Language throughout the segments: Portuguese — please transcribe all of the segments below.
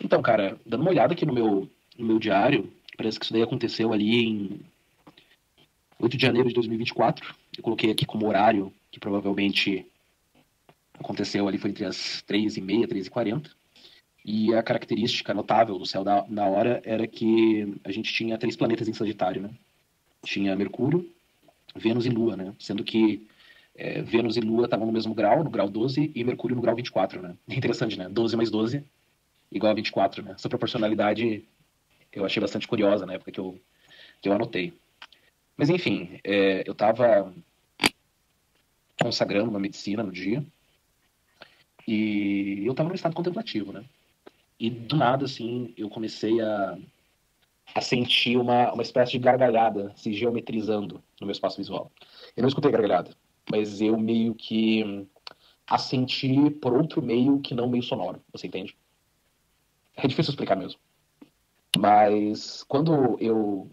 Então, cara, dando uma olhada aqui no meu diário, parece que isso daí aconteceu ali em 8 de janeiro de 2024. Eu coloquei aqui como horário, que provavelmente aconteceu ali foi entre as 3h30 e 3h40. E a característica notável do céu na hora era que a gente tinha três planetas em Sagitário, né? Tinha Mercúrio, Vênus e Lua, né? Sendo que Vênus e Lua estavam no mesmo grau, no grau 12, e Mercúrio no grau 24, né? É interessante, né? 12 mais 12 igual a 24, né? Essa proporcionalidade eu achei bastante curiosa na época que eu anotei. Mas enfim, eu estava consagrando uma medicina no dia e eu estava num estado contemplativo, né? E do nada, assim, eu comecei a sentir uma espécie de gargalhada se geometrizando no meu espaço visual. Eu não escutei gargalhada, mas eu meio que a senti por outro meio que não meio sonoro, você entende? É difícil explicar mesmo. Mas quando eu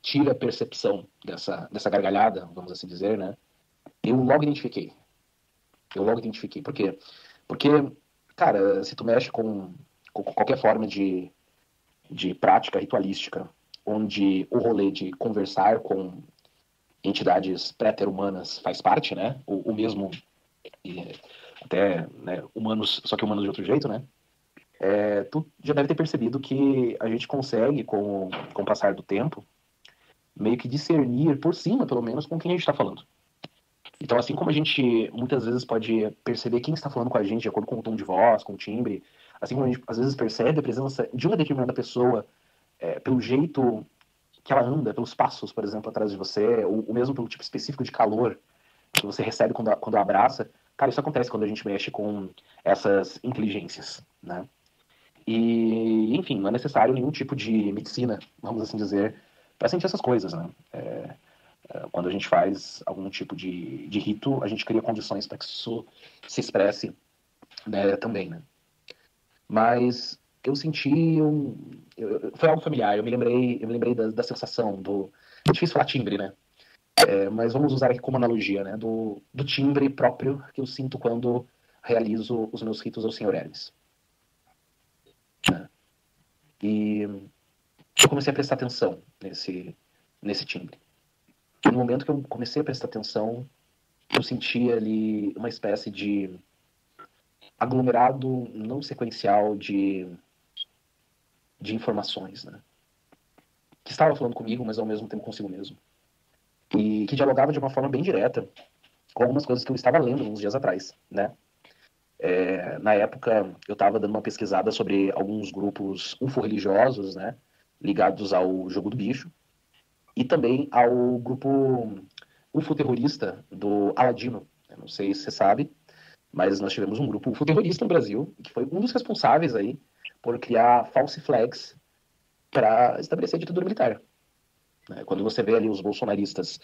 tive a percepção dessa gargalhada, vamos assim dizer, né? Eu logo identifiquei. Eu logo identifiquei. Por quê? Porque, cara, se tu mexe com qualquer forma de prática ritualística, onde o rolê de conversar com entidades pré-humanas faz parte, né? O mesmo, até né, humanos, só que humanos de outro jeito, né? Tu já deve ter percebido que a gente consegue, com o passar do tempo, meio que discernir por cima, pelo menos, com quem a gente está falando. Então, assim como a gente muitas vezes pode perceber quem está falando com a gente de acordo com o tom de voz, com o timbre, assim como a gente às vezes percebe a presença de uma determinada pessoa pelo jeito que ela anda, pelos passos, por exemplo, atrás de você, ou mesmo pelo tipo específico de calor que você recebe quando abraça. Cara, isso acontece quando a gente mexe com essas inteligências, né? E, enfim, não é necessário nenhum tipo de medicina, vamos assim dizer, para sentir essas coisas, né? Quando a gente faz algum tipo de rito, a gente cria condições para que isso se expresse, né, também, né? Mas eu senti foi algo familiar. Eu me lembrei da sensação do é difícil falar timbre, né? Mas vamos usar aqui como analogia, né? Do timbre próprio que eu sinto quando realizo os meus ritos ao Senhor Hermes. Né? E eu comecei a prestar atenção nesse timbre. E no momento que eu comecei a prestar atenção, eu senti ali uma espécie de aglomerado não sequencial de informações, né? Que estava falando comigo, mas ao mesmo tempo consigo mesmo. E que dialogava de uma forma bem direta com algumas coisas que eu estava lendo uns dias atrás, né? Na época, eu estava dando uma pesquisada sobre alguns grupos ufo-religiosos, né? Ligados ao jogo do bicho. E também ao grupo ufo-terrorista do Aladino. Eu não sei se você sabe, mas nós tivemos um grupo ufo-terrorista no Brasil, que foi um dos responsáveis aí por criar false flags para estabelecer a ditadura militar. Quando você vê ali os bolsonaristas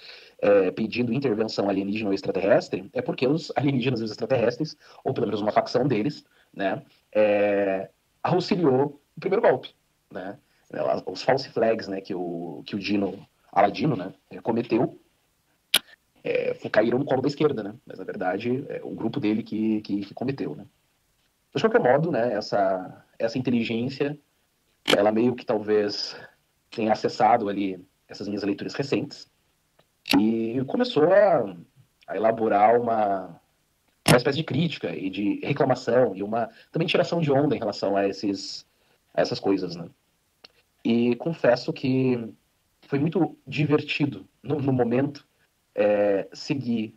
pedindo intervenção alienígena ou extraterrestre, é porque os alienígenas e os extraterrestres, ou pelo menos uma facção deles, né, auxiliou o primeiro golpe. Né? Os false flags, né, que o Dino Aladino, né, cometeu, caíram no colo da esquerda, né? Mas na verdade é o grupo dele que cometeu, né? De qualquer modo, né, essa inteligência, ela meio que talvez tenha acessado ali essas minhas leituras recentes e começou a elaborar uma espécie de crítica e de reclamação e uma também tiração de onda em relação a essas coisas, né? E confesso que foi muito divertido no momento seguir,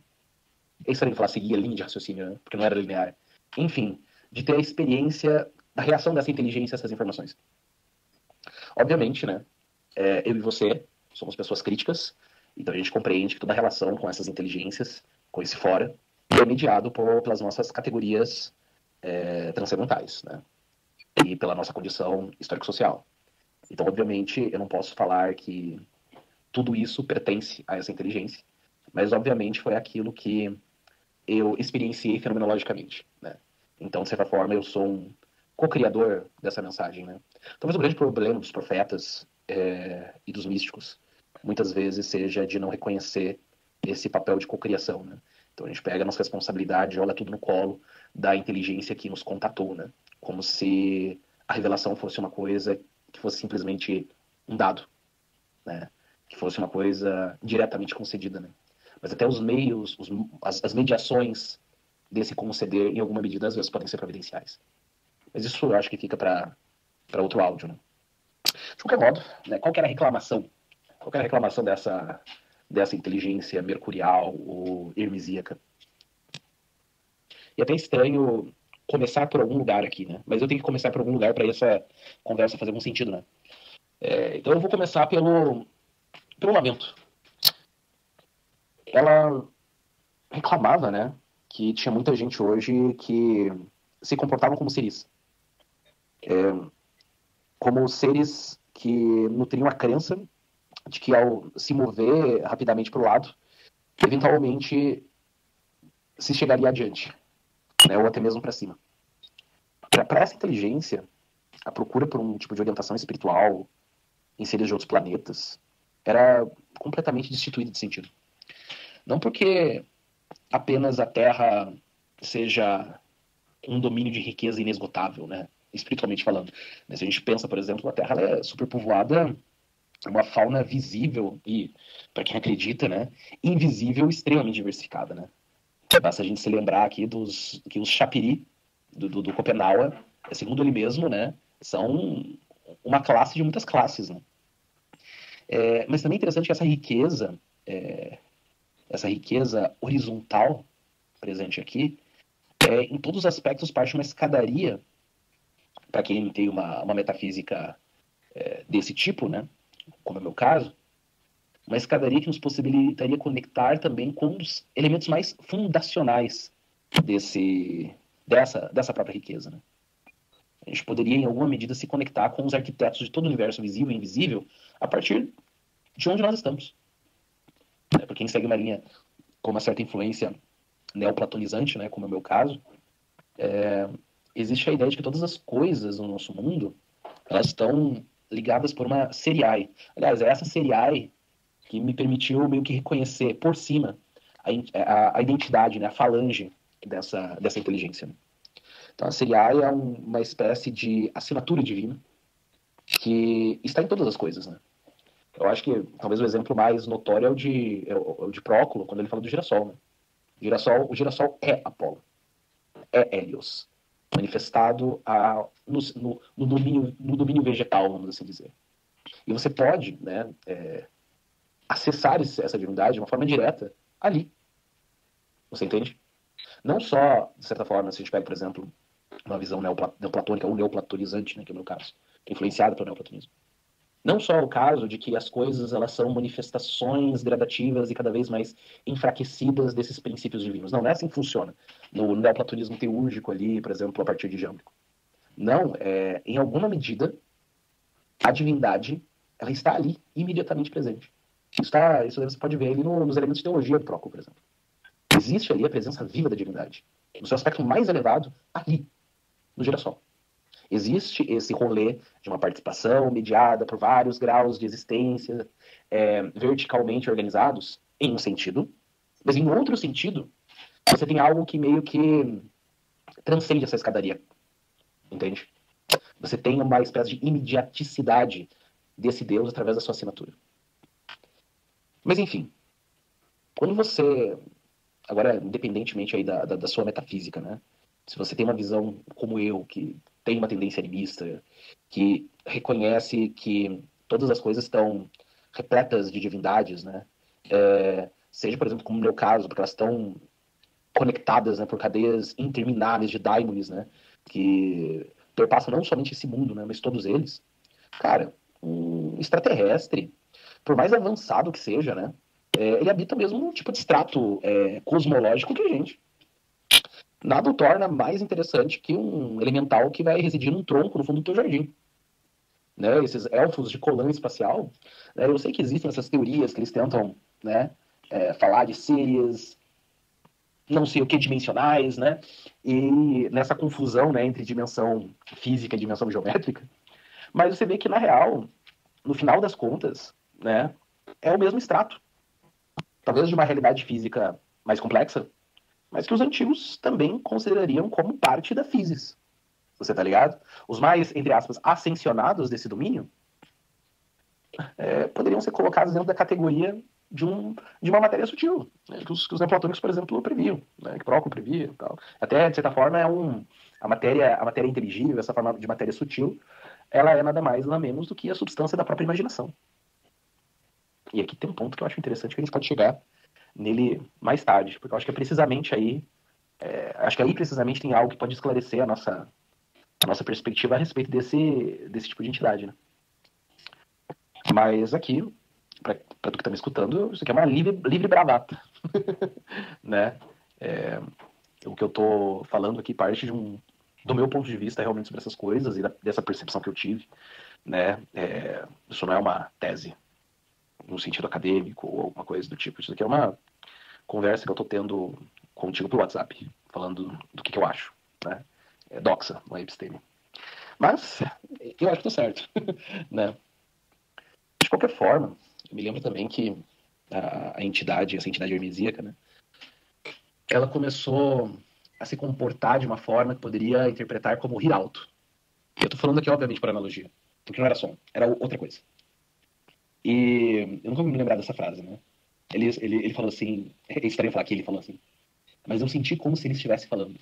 é estranho falar seguir a linha de raciocínio, né? Porque não era linear. Enfim, de ter a experiência da reação dessa inteligência a essas informações. Obviamente, né? Eu e você somos pessoas críticas, então a gente compreende que toda a relação com essas inteligências, com esse fora, é mediado pelas nossas categorias transcendentais, né? E pela nossa condição histórico-social. Então, obviamente, eu não posso falar que tudo isso pertence a essa inteligência, mas obviamente foi aquilo que eu experienciei fenomenologicamente, né? Então, de certa forma, eu sou um co-criador dessa mensagem, né? Talvez o grande problema dos profetas e dos místicos, muitas vezes, seja de não reconhecer esse papel de cocriação, né? Então, a gente pega a nossa responsabilidade, joga tudo no colo da inteligência que nos contatou, né? Como se a revelação fosse uma coisa que fosse simplesmente um dado, né? Que fosse uma coisa diretamente concedida, né? Mas até os meios, as mediações desse conceder, em alguma medida, às vezes podem ser providenciais. Mas isso eu acho que fica para outro áudio, né? De qualquer modo, né, qual que era a reclamação? Qual que era a reclamação dessa inteligência mercurial ou hermesíaca? E até estranho começar por algum lugar aqui, né? Mas eu tenho que começar por algum lugar para essa conversa fazer algum sentido, né? Então eu vou começar pelo lamento. Ela reclamava, né, que tinha muita gente hoje que se comportavam como seres. Como seres que nutriam a crença de que ao se mover rapidamente para o lado, eventualmente se chegaria adiante, né, ou até mesmo para cima. Para essa inteligência, a procura por um tipo de orientação espiritual em seres de outros planetas era completamente destituída de sentido. Não porque apenas a Terra seja um domínio de riqueza inesgotável, né? Espiritualmente falando. Se a gente pensa, por exemplo, a Terra é superpovoada, uma fauna visível e, para quem acredita, né, invisível, extremamente diversificada, né? Basta a gente se lembrar aqui que os Chapiri do Copenhague, segundo ele mesmo, né, são uma classe de muitas classes, né? Mas também é interessante que essa riqueza horizontal presente aqui, em todos os aspectos parte de uma escadaria, para quem tem uma metafísica desse tipo, né, como é o meu caso, uma escadaria que nos possibilitaria conectar também com os elementos mais fundacionais dessa própria riqueza, né? A gente poderia, em alguma medida, se conectar com os arquitetos de todo o universo visível e invisível a partir de onde nós estamos. Para quem segue uma linha com uma certa influência neoplatonizante, né, como é o meu caso, existe a ideia de que todas as coisas no nosso mundo, elas estão ligadas por uma seriae. Aliás, é essa seriae que me permitiu meio que reconhecer por cima a identidade, né, a falange dessa inteligência. Então, a seriae é uma espécie de assinatura divina que está em todas as coisas, né? Eu acho que talvez o exemplo mais notório é o de Próculo, quando ele fala do girassol, né? O girassol é Apolo, é Hélios, manifestado no domínio vegetal, vamos assim dizer. E você pode, né, acessar essa divindade de uma forma direta ali. Você entende? Não só, de certa forma, se a gente pega, por exemplo, uma visão neoplatônica ou neoplatonizante, né, que é o meu caso, influenciada pelo neoplatonismo. Não só o caso de que as coisas elas são manifestações gradativas e cada vez mais enfraquecidas desses princípios divinos. Não é assim que funciona. No neoplatonismo teúrgico ali, por exemplo, a partir de Jâmblico. Não, em alguma medida, a divindade ela está ali, imediatamente presente. Isso você pode ver ali nos elementos de teologia do Próculo, por exemplo. Existe ali a presença viva da divindade. No seu aspecto mais elevado, ali, no girassol. Existe esse rolê de uma participação mediada por vários graus de existência verticalmente organizados, em um sentido, mas em outro sentido, você tem algo que meio que transcende essa escadaria, entende? Você tem uma espécie de imediaticidade desse Deus através da sua assinatura. Mas enfim, quando você, agora independentemente aí da sua metafísica, né? Se você tem uma visão como eu, que tem uma tendência animista, que reconhece que todas as coisas estão repletas de divindades, né? Seja, por exemplo, como no meu caso, porque elas estão conectadas, né, por cadeias intermináveis de daimones, né? Que perpassam não somente esse mundo, né, mas todos eles. Cara, um extraterrestre, por mais avançado que seja, né? Ele habita mesmo um tipo de extrato cosmológico que a gente. Nada o torna mais interessante que um elemental que vai residir num tronco no fundo do teu jardim. Né? Esses elfos de colã espacial, né? Eu sei que existem essas teorias que eles tentam, né, falar de seres não sei o que dimensionais, né? E nessa confusão, né, entre dimensão física e dimensão geométrica. Mas você vê que, na real, no final das contas, né, é o mesmo extrato. Talvez de uma realidade física mais complexa, mas que os antigos também considerariam como parte da physis. Você tá ligado? Os mais, entre aspas, ascensionados desse domínio poderiam ser colocados dentro da categoria de uma matéria sutil, né, que os neoplatônicos, por exemplo, previam, né, que Proclo previa e tal. Até, de certa forma, a matéria inteligível, essa forma de matéria sutil, ela é nada mais, nada menos do que a substância da própria imaginação. E aqui tem um ponto que eu acho interessante que a gente pode chegar nele mais tarde, porque eu acho que é precisamente aí, acho que aí precisamente tem algo que pode esclarecer a nossa perspectiva a respeito desse tipo de entidade, né? Mas aqui, para tu que tá me escutando, isso aqui é uma livre bravata, né? O que eu tô falando aqui parte do meu ponto de vista realmente sobre essas coisas e dessa percepção que eu tive, né? Isso não é uma tese no sentido acadêmico ou alguma coisa do tipo. Isso aqui é uma conversa que eu tô tendo contigo pelo WhatsApp, falando do que eu acho, né? É doxa, não é episteme. Mas eu acho que tá certo, né? De qualquer forma, eu me lembro também que essa entidade hermesíaca, né? Ela começou a se comportar de uma forma que poderia interpretar como rir alto. Eu tô falando aqui, obviamente, por analogia, porque não era som, era outra coisa. E eu nunca vou me lembrar dessa frase, né? Ele falou assim, é estranho falar que ele falou assim, mas eu senti como se ele estivesse falando.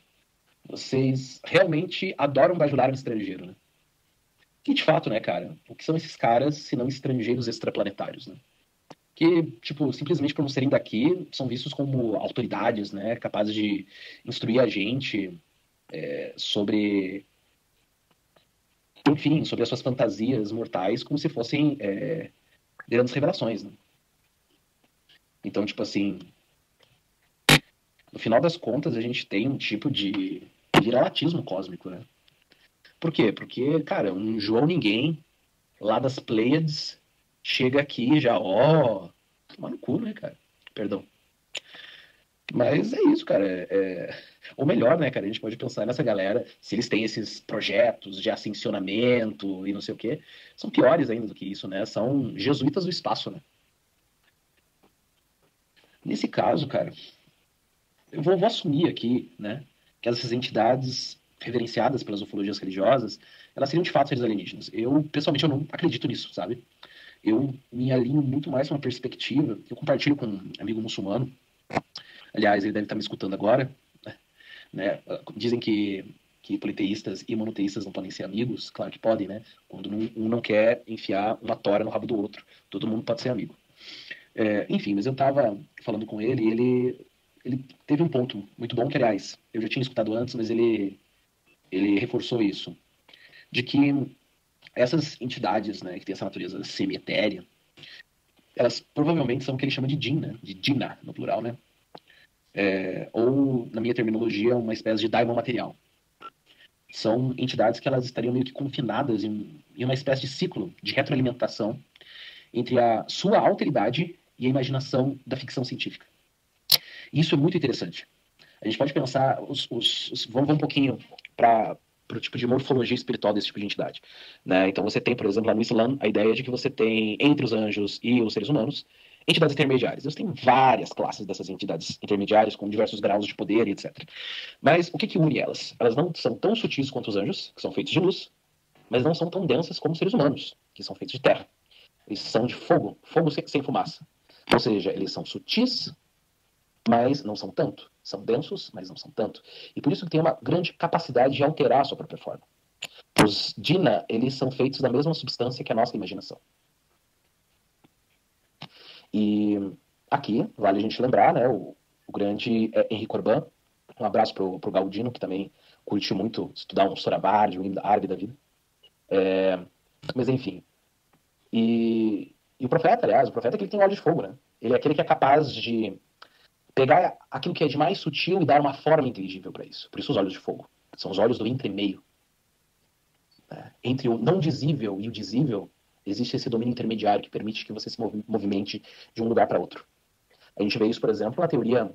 Vocês realmente adoram bajular um estrangeiro, né? E de fato, né, cara? O que são esses caras se não estrangeiros extraplanetários, né? Que, tipo, simplesmente por não serem daqui, são vistos como autoridades, né? Capazes de instruir a gente sobre, enfim, sobre as suas fantasias mortais, como se fossem grandes revelações, né? Então, tipo assim, no final das contas, a gente tem um tipo de viralatismo cósmico, né? Por quê? Porque, cara, um João Ninguém, lá das Pleiades, chega aqui já, ó, tomar no cu, né, cara? Perdão. Mas é isso, cara. Ou melhor, né, cara? A gente pode pensar nessa galera, se eles têm esses projetos de ascensionamento e não sei o quê, são piores ainda do que isso, né? São jesuítas do espaço, né? Nesse caso, cara, eu vou assumir aqui, né, que essas entidades reverenciadas pelas ufologias religiosas, elas seriam de fato seres alienígenas. Eu, pessoalmente, eu não acredito nisso, sabe? Eu me alinho muito mais com uma perspectiva que eu compartilho com um amigo muçulmano. Aliás, ele deve estar me escutando agora, né? Dizem que politeístas e monoteístas não podem ser amigos. Claro que podem, né? Quando um não quer enfiar uma tora no rabo do outro. Todo mundo pode ser amigo. Enfim, mas eu estava falando com ele e ele teve um ponto muito bom que, aliás, eu já tinha escutado antes, mas ele reforçou isso. De que essas entidades, né, que têm essa natureza semi-etérea, elas provavelmente são o que ele chama de jinn, né? De jinna, no plural, né? Ou, na minha terminologia, uma espécie de daimon material. São entidades que elas estariam meio que confinadas em uma espécie de ciclo de retroalimentação entre a sua alteridade e a imaginação da ficção científica. E isso é muito interessante. A gente pode pensar, vamos um pouquinho para o tipo de morfologia espiritual desse tipo de entidade. Né? Então você tem, por exemplo, lá no Islã, a ideia de que você tem, entre os anjos e os seres humanos, entidades intermediárias. Você tem várias classes dessas entidades intermediárias, com diversos graus de poder e etc. Mas o que une elas? Elas não são tão sutis quanto os anjos, que são feitos de luz, mas não são tão densas como os seres humanos, que são feitos de terra. Eles são de fogo, fogo sem fumaça. Ou seja, eles são sutis, mas não são tanto. São densos, mas não são tanto. E por isso que tem uma grande capacidade de alterar a sua própria forma. Os Dina, eles são feitos da mesma substância que a nossa imaginação. E aqui, vale a gente lembrar, né, o grande Henri Corbin, um abraço pro Galdino, que também curte muito estudar um Sorabardi, um árabe da vida. Mas enfim. E o profeta, aliás, o profeta é aquele que tem olhos de fogo, né? Ele é aquele que é capaz de pegar aquilo que é de mais sutil e dar uma forma inteligível para isso. Por isso os olhos de fogo. São os olhos do entremeio. Entre o não dizível e o dizível, existe esse domínio intermediário que permite que você se movimente de um lugar para outro. A gente vê isso, por exemplo, na teoria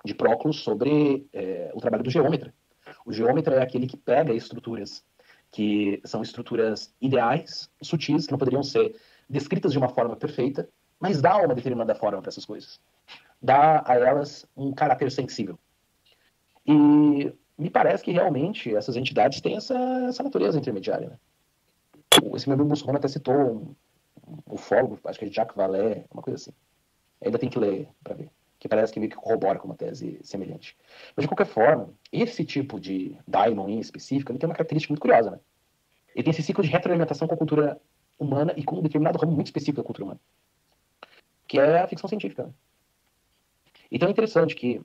de Proclo sobre o trabalho do geômetra. O geômetra é aquele que pega estruturas que são estruturas ideais, sutis, que não poderiam ser descritas de uma forma perfeita, mas dá uma determinada forma para essas coisas. Dá a elas um caráter sensível. E me parece que realmente essas entidades têm essa natureza intermediária, né? Esse meu amigo muçulmano até citou um ufólogo, acho que é Jacques Vallée, uma coisa assim. Ainda tem que ler para ver. Que parece que meio que corrobora com uma tese semelhante. Mas, de qualquer forma, esse tipo de daimon em específico, ele tem uma característica muito curiosa, né? Ele tem esse ciclo de retroalimentação com a cultura humana e com um determinado ramo muito específico da cultura humana, que é a ficção científica, né? Então é interessante que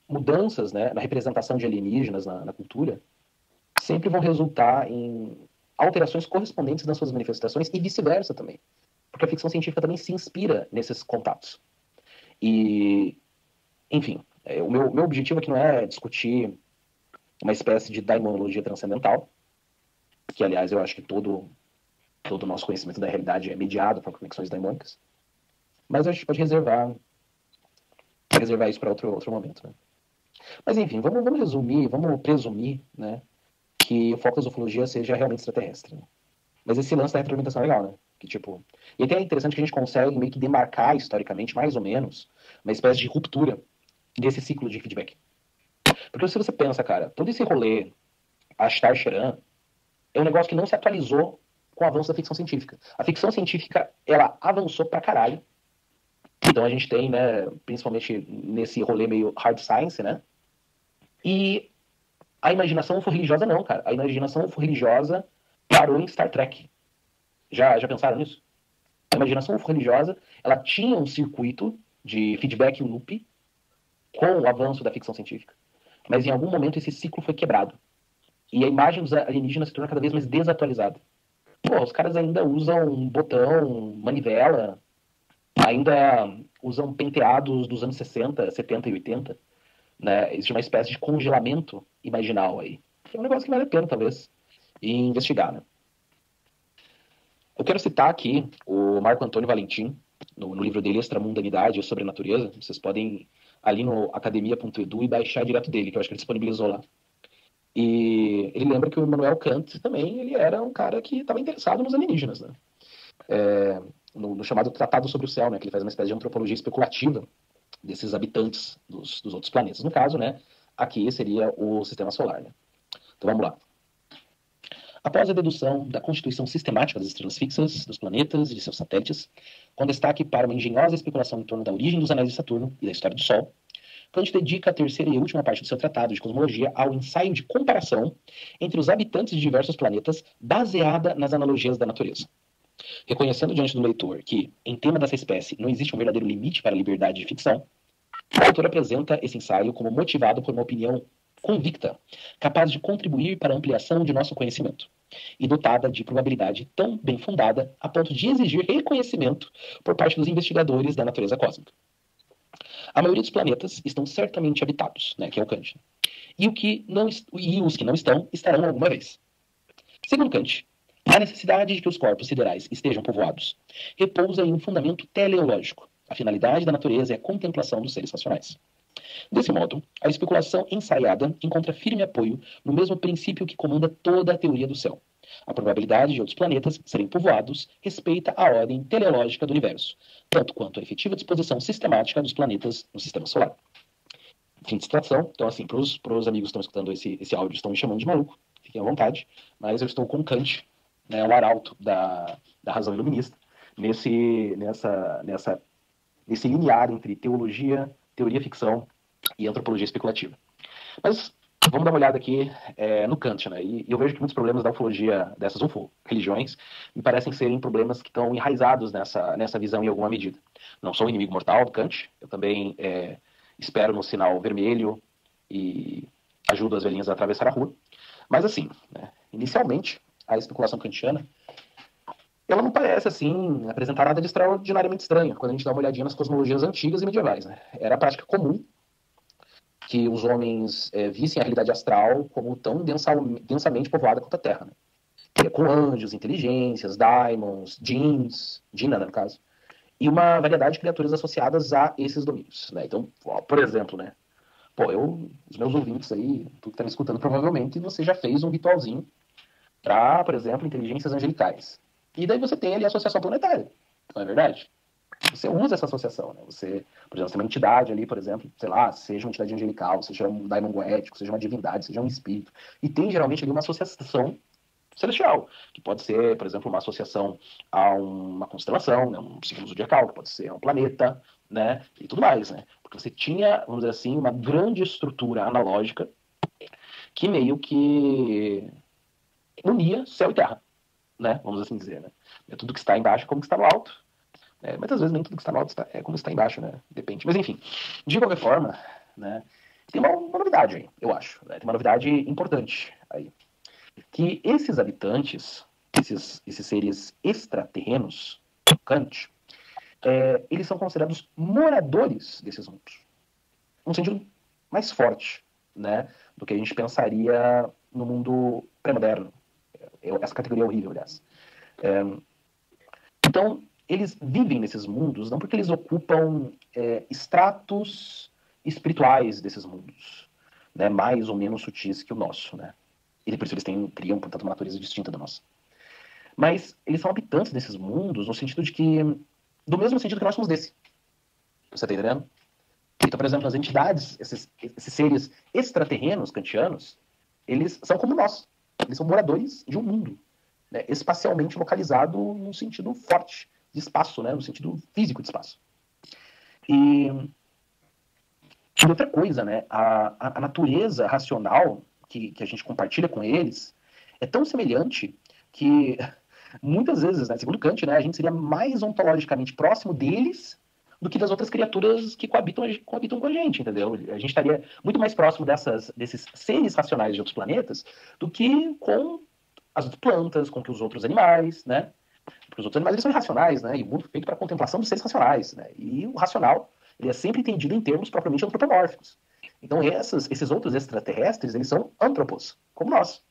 mudanças, né, na representação de alienígenas na cultura sempre vão resultar em alterações correspondentes nas suas manifestações e vice-versa também. Porque a ficção científica também se inspira nesses contatos. E, enfim, o meu objetivo aqui não é discutir uma espécie de daimonologia transcendental, que, aliás, eu acho que todo o nosso conhecimento da realidade é mediado por conexões daimônicas, mas a gente pode reservar isso para outro momento, né? Mas, enfim, vamos resumir, vamos presumir, né, que o foco da ufologia seja realmente extraterrestre, né? Mas esse lance da retroalimentação é legal, né? Que, tipo... E até é interessante que a gente consegue meio que demarcar historicamente, mais ou menos, uma espécie de ruptura desse ciclo de feedback. Porque se você pensa, cara, todo esse rolê Ashtar Sheran é um negócio que não se atualizou com o avanço da ficção científica. A ficção científica, ela avançou pra caralho. Então a gente tem, né, principalmente nesse rolê meio hard science, né? E a imaginação ufo-religiosa não, cara. A imaginação ufo-religiosa parou em Star Trek. Já pensaram nisso? A imaginação ufo-religiosa, ela tinha um circuito de feedback loop com o avanço da ficção científica. Mas em algum momento esse ciclo foi quebrado. E a imagem dos alienígenas se torna cada vez mais desatualizada. Pô, os caras ainda usam um botão, manivela, ainda usam penteados dos anos 60, 70 e 80. Né? Existe uma espécie de congelamento imaginal aí. É um negócio que vale a pena, talvez, investigar, né? Eu quero citar aqui o Marco Antônio Valentim, no livro dele Extramundanidade e sobre a Natureza. Vocês podem ali no academia.edu e baixar direto dele, que eu acho que ele disponibilizou lá. E ele lembra que o Immanuel Kant também ele era um cara que estava interessado nos alienígenas, né? No chamado Tratado sobre o Céu, né? Que ele faz uma espécie de antropologia especulativa desses habitantes dos outros planetas. No caso, né? Aqui seria o Sistema Solar, né? Então vamos lá. Após a dedução da constituição sistemática das estrelas fixas, dos planetas e de seus satélites, com destaque para uma engenhosa especulação em torno da origem dos anéis de Saturno e da história do Sol, Kant dedica a terceira e última parte do seu tratado de cosmologia ao ensaio de comparação entre os habitantes de diversos planetas baseada nas analogias da natureza. Reconhecendo diante do leitor que, em tema dessa espécie, não existe um verdadeiro limite para a liberdade de ficção, o autor apresenta esse ensaio como motivado por uma opinião convicta, capaz de contribuir para a ampliação de nosso conhecimento, e dotada de probabilidade tão bem fundada a ponto de exigir reconhecimento por parte dos investigadores da natureza cósmica. A maioria dos planetas estão certamente habitados, né, que é o Kant, e os que não estão estarão alguma vez. Segundo Kant, a necessidade de que os corpos siderais estejam povoados repousa em um fundamento teleológico. A finalidade da natureza é a contemplação dos seres racionais. Desse modo, a especulação ensaiada encontra firme apoio no mesmo princípio que comanda toda a teoria do céu. A probabilidade de outros planetas serem povoados respeita a ordem teleológica do universo, tanto quanto a efetiva disposição sistemática dos planetas no sistema solar. Fim de citação. Então, assim, para os amigos que estão escutando esse áudio, estão me chamando de maluco, fiquem à vontade, mas eu estou com Kant, né, o arauto da razão iluminista, nesse limiar entre teologia, teoria-ficção e antropologia especulativa. Mas vamos dar uma olhada aqui no Kant, né? E eu vejo que muitos problemas da ufologia, dessas ufo-religiões, me parecem serem problemas que estão enraizados nessa visão em alguma medida. Não sou um inimigo mortal do Kant, eu também espero no sinal vermelho e ajudo as velhinhas a atravessar a rua. Mas assim, né, inicialmente, a especulação kantiana ela não parece, assim, apresentar nada de extraordinariamente estranho, quando a gente dá uma olhadinha nas cosmologias antigas e medievais, né? Era a prática comum que os homens vissem a realidade astral como tão densamente povoada quanto a Terra, né? Com anjos, inteligências, daimons, djinns, djinna, né, no caso, e uma variedade de criaturas associadas a esses domínios, né? Então, por exemplo, né? Pô, os meus ouvintes aí, tu que tá me escutando, provavelmente você já fez um ritualzinho para, por exemplo, inteligências angelicais. E daí você tem ali a associação planetária, não é verdade? você usa essa associação, né? Você, por exemplo, você tem uma entidade ali, por exemplo, sei lá, seja uma entidade angelical, seja um daimon goético, seja uma divindade, seja um espírito, e tem geralmente ali uma associação celestial, que pode ser, por exemplo, uma associação a uma constelação, né, um signo zodiacal, que pode ser um planeta, né, e tudo mais, né? Porque você tinha, vamos dizer assim, uma grande estrutura analógica que meio que unia céu e terra, né? Vamos assim dizer, né? É tudo que está embaixo como que está no alto. Mas às vezes nem tudo que está no alto é como está embaixo, né? Depende. Mas enfim, de qualquer forma, né? Tem uma novidade aí, eu acho. Né? Tem uma novidade importante aí. Que esses habitantes, esses seres extraterrenos, Kant, eles são considerados moradores desses mundos. Num sentido mais forte, né? Do que a gente pensaria no mundo pré-moderno. Essa categoria é horrível, aliás. Então, eles vivem nesses mundos não porque eles ocupam estratos espirituais desses mundos, né, mais ou menos sutis que o nosso, né? E por isso eles criam, portanto, uma natureza distinta da nossa. Mas eles são habitantes desses mundos no sentido de que, do mesmo sentido que nós somos desse. Você está entendendo? Então, por exemplo, as entidades, esses seres extraterrenos kantianos, eles são como nós. Eles são moradores de um mundo, né, espacialmente localizado num sentido forte de espaço, né, no sentido físico de espaço. E outra coisa, né, a natureza racional que a gente compartilha com eles é tão semelhante que muitas vezes, né, segundo Kant, né, a gente seria mais ontologicamente próximo deles do que das outras criaturas que coabitam com a gente, entendeu? A gente estaria muito mais próximo desses seres racionais de outros planetas do que com as outras plantas, com que os outros animais, né? Porque os outros animais eles são irracionais, né? E o mundo foi feito para a contemplação dos seres racionais, né? E o racional ele é sempre entendido em termos propriamente antropomórficos. Então esses outros extraterrestres eles são antropos, como nós.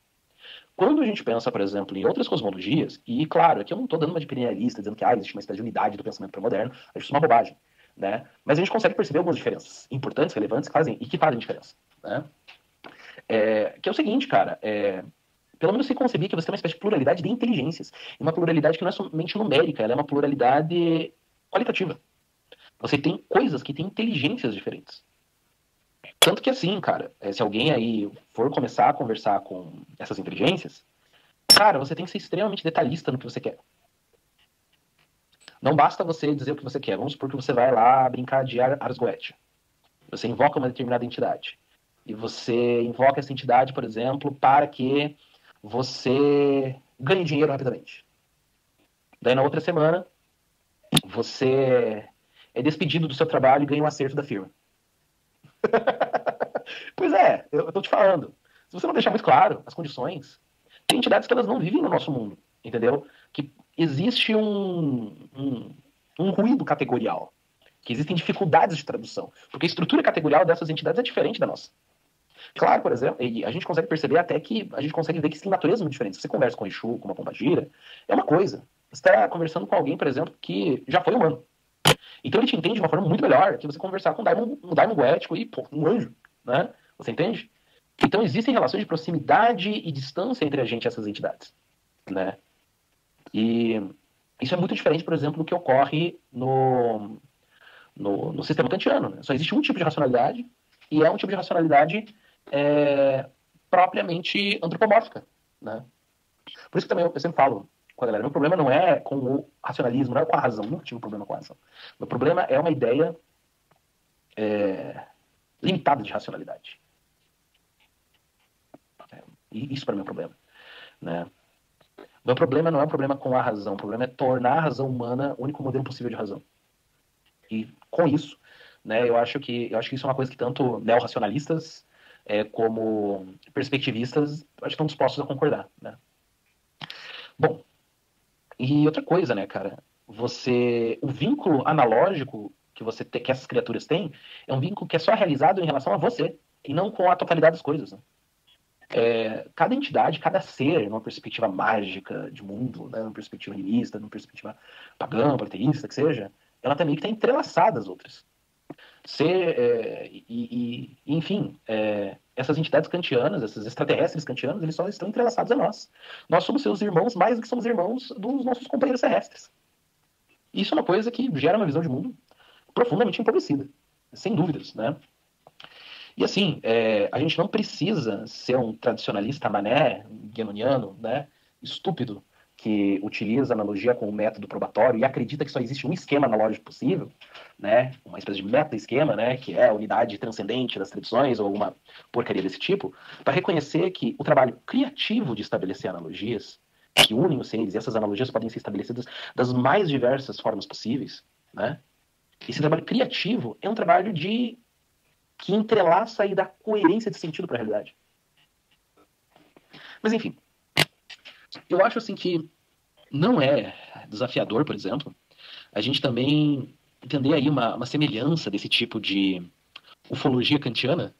Quando a gente pensa, por exemplo, em outras cosmologias, e claro, aqui eu não estou dando uma de imperialista, dizendo que existe uma espécie de unidade do pensamento pré-moderno, acho isso uma bobagem, né? Mas a gente consegue perceber algumas diferenças importantes, relevantes, que fazem diferença, né? Que é o seguinte, cara, pelo menos se concebia que você tem uma espécie de pluralidade de inteligências, e uma pluralidade que não é somente numérica, ela é uma pluralidade qualitativa. Você tem coisas que têm inteligências diferentes. Tanto que assim, cara, se alguém aí for começar a conversar com essas inteligências, cara, você tem que ser extremamente detalhista no que você quer. Não basta você dizer o que você quer. Vamos supor que você vai lá brincar de Ars Goetia. Você invoca uma determinada entidade. E você invoca essa entidade, por exemplo, para que você ganhe dinheiro rapidamente. Daí na outra semana, você é despedido do seu trabalho e ganha um acerto da firma. Pois é, eu tô te falando. Se você não deixar muito claro as condições, tem entidades que elas não vivem no nosso mundo, entendeu? Que existe um ruído categorial, que existem dificuldades de tradução, porque a estrutura categorial dessas entidades é diferente da nossa. Claro, por exemplo, e a gente consegue perceber até que a gente consegue ver que tem naturezas muito diferentes. Você conversa com o Exu, com uma pombagira, é uma coisa. Você está conversando com alguém, por exemplo, que já foi humano. Então ele te entende de uma forma muito melhor que você conversar com um daimon goético e pô, um anjo, né? Você entende? Então existem relações de proximidade e distância entre a gente e essas entidades, né? E isso é muito diferente, por exemplo, do que ocorre no sistema kantiano. Né? Só existe um tipo de racionalidade e é um tipo de racionalidade propriamente antropomórfica, né? Por isso que também eu sempre falo com a galera, meu problema não é com o racionalismo, não é com a razão, nunca tive um problema com a razão. Meu problema é uma ideia limitada de racionalidade. E isso para mim é um problema, né? Meu problema não é um problema com a razão, o problema é tornar a razão humana o único modelo possível de razão. E com isso, né, eu acho que isso é uma coisa que tanto neo-racionalistas como perspectivistas acho que estão dispostos a concordar, né? Bom, e outra coisa, né, cara, o vínculo analógico que essas criaturas têm é um vínculo que é só realizado em relação a você e não com a totalidade das coisas, né? Cada entidade, cada ser, numa perspectiva mágica de mundo, né, numa perspectiva animista, numa perspectiva pagã, politeísta, que seja, ela também está entrelaçada às outras. Enfim, essas entidades kantianas, esses extraterrestres kantianos, eles só estão entrelaçados a nós. Nós somos seus irmãos mais do que somos irmãos dos nossos companheiros terrestres. E isso é uma coisa que gera uma visão de mundo profundamente empobrecida, sem dúvidas, né? E assim, a gente não precisa ser um tradicionalista mané, guianoniano, né, estúpido, que utiliza a analogia com o método probatório e acredita que só existe um esquema analógico possível, né, uma espécie de meta-esquema, né, que é a unidade transcendente das tradições ou alguma porcaria desse tipo, para reconhecer que o trabalho criativo de estabelecer analogias que unem os seres, e essas analogias podem ser estabelecidas das mais diversas formas possíveis, né, esse trabalho criativo é um trabalho que entrelaça e dá coerência de sentido para a realidade. Mas enfim, eu acho assim que não é desafiador, por exemplo, a gente também entender aí uma semelhança desse tipo de ufologia kantiana.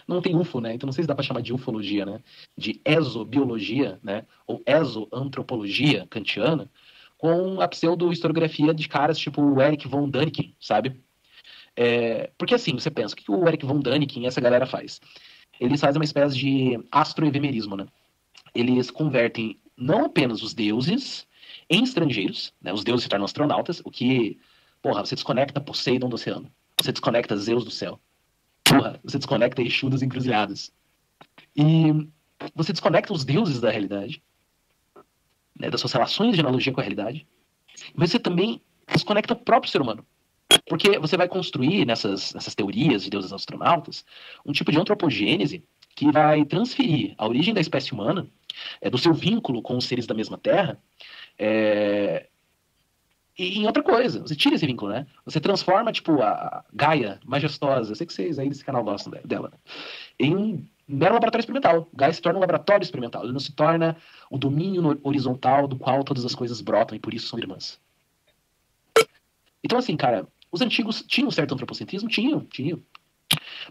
Não tem UFO, né? Então não sei se dá para chamar de ufologia, né? De exobiologia, né? Ou exoantropologia kantiana, com a pseudo-historiografia de caras tipo o Eric von Däniken, sabe? Porque assim, você pensa, o que o Eric von Däniken e essa galera faz? Eles fazem uma espécie de astroevemerismo, né? Eles convertem não apenas os deuses em estrangeiros, né? Os deuses se tornam astronautas, o que, porra, você desconecta Poseidon do oceano, você desconecta Zeus do céu, porra, você desconecta Exu das encruzilhadas. E você desconecta os deuses da realidade, né? Das suas relações de analogia com a realidade, mas você também desconecta o próprio ser humano. Porque você vai construir nessas teorias de deuses astronautas um tipo de antropogênese que vai transferir a origem da espécie humana, do seu vínculo com os seres da mesma Terra, é, em outra coisa. Você tira esse vínculo, né? Você transforma, tipo, a Gaia majestosa, eu sei que vocês aí desse canal gostam dela, né? Em um mero laboratório experimental. Gaia se torna um laboratório experimental. Ele não se torna o domínio horizontal do qual todas as coisas brotam e por isso são irmãs. Então, assim, cara, os antigos tinham um certo antropocentrismo? Tinham.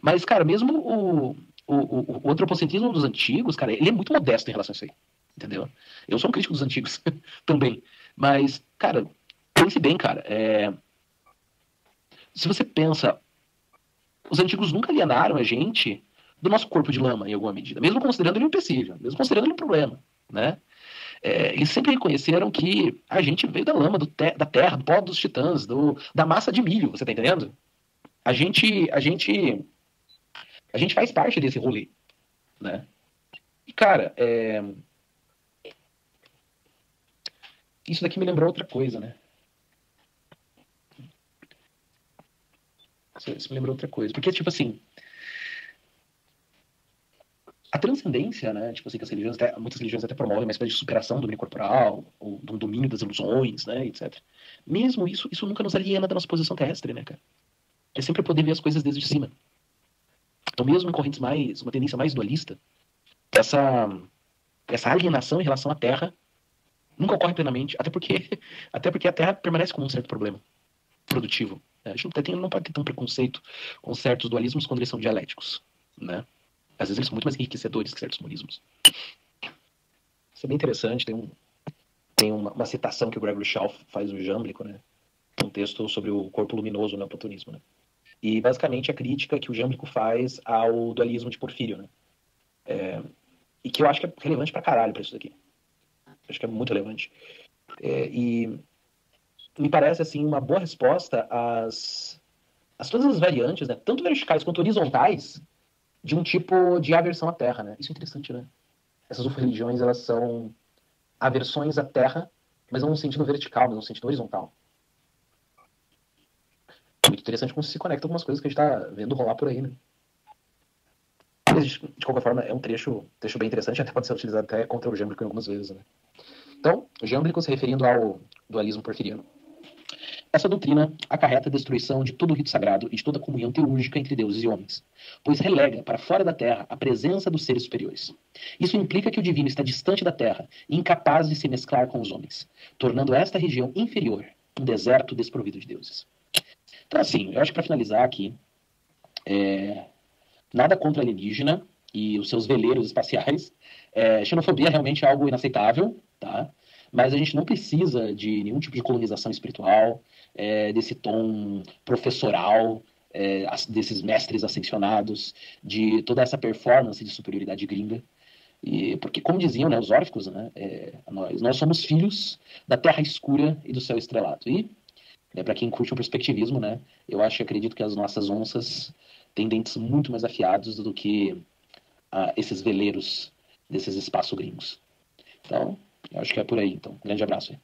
Mas, cara, mesmo o antropocentrismo dos antigos, cara, ele é muito modesto em relação a isso aí. Entendeu? Eu sou um crítico dos antigos também. Mas, cara, pense bem, cara. Se você pensa, os antigos nunca alienaram a gente do nosso corpo de lama, em alguma medida. Mesmo considerando ele um empecilho, mesmo considerando ele um problema, né? Eles sempre reconheceram que a gente veio da lama, da terra, do pó dos titãs, da massa de milho, você tá entendendo? A gente, a gente, a gente faz parte desse rolê, né? E, cara, isso daqui me lembrou outra coisa, né? Isso me lembrou outra coisa. Porque, tipo assim, a transcendência, né? Tipo assim, que muitas religiões até promovem uma espécie de superação do domínio corporal, ou do domínio das ilusões, né? Etc. Mesmo isso nunca nos aliena da nossa posição terrestre, né, cara? É sempre poder ver as coisas desde cima. Então, mesmo em correntes uma tendência mais dualista, essa, essa alienação em relação à Terra nunca ocorre plenamente, até porque a Terra permanece como um certo problema produtivo. A gente não pode ter tão preconceito com certos dualismos quando eles são dialéticos, né? Às vezes eles são muito mais enriquecedores que certos monismos. Isso é bem interessante, tem uma citação que o Gregory Shaw faz do Jâmblico, né? Um texto sobre o corpo luminoso no neoplatonismo, né? E basicamente a crítica que o Jâmblico faz ao dualismo de Porfírio, né? E que eu acho que é relevante pra caralho pra isso daqui. Acho que é muito relevante. E me parece, assim, uma boa resposta às todas as variantes, né? Tanto verticais quanto horizontais, de um tipo de aversão à Terra, né? Isso é interessante, né? Essas religiões, elas são aversões à Terra, mas não no sentido vertical, mas no sentido horizontal. É muito interessante como se conecta algumas coisas que a gente está vendo rolar por aí, né? Mas, de qualquer forma, é um trecho bem interessante, até pode ser utilizado até contra o Jâmblico algumas vezes, né? Então, Jâmblico se referindo ao dualismo porfiriano. Essa doutrina acarreta a destruição de todo o rito sagrado e de toda a comunhão teúrgica entre deuses e homens, pois relega para fora da terra a presença dos seres superiores. Isso implica que o divino está distante da terra e incapaz de se mesclar com os homens, tornando esta região inferior um deserto desprovido de deuses. Então, assim, eu acho que para finalizar aqui, nada contra alienígena e os seus veleiros espaciais. Xenofobia realmente é algo inaceitável, tá? Mas a gente não precisa de nenhum tipo de colonização espiritual, desse tom professoral, desses mestres ascensionados, de toda essa performance de superioridade gringa. Porque, como diziam, né, os órficos, né, nós somos filhos da terra escura e do céu estrelado. E Para quem curte o perspectivismo, né? Eu acho e acredito que as nossas onças têm dentes muito mais afiados do que esses veleiros desses espaços gringos. Então, eu acho que é por aí. Então, grande abraço aí.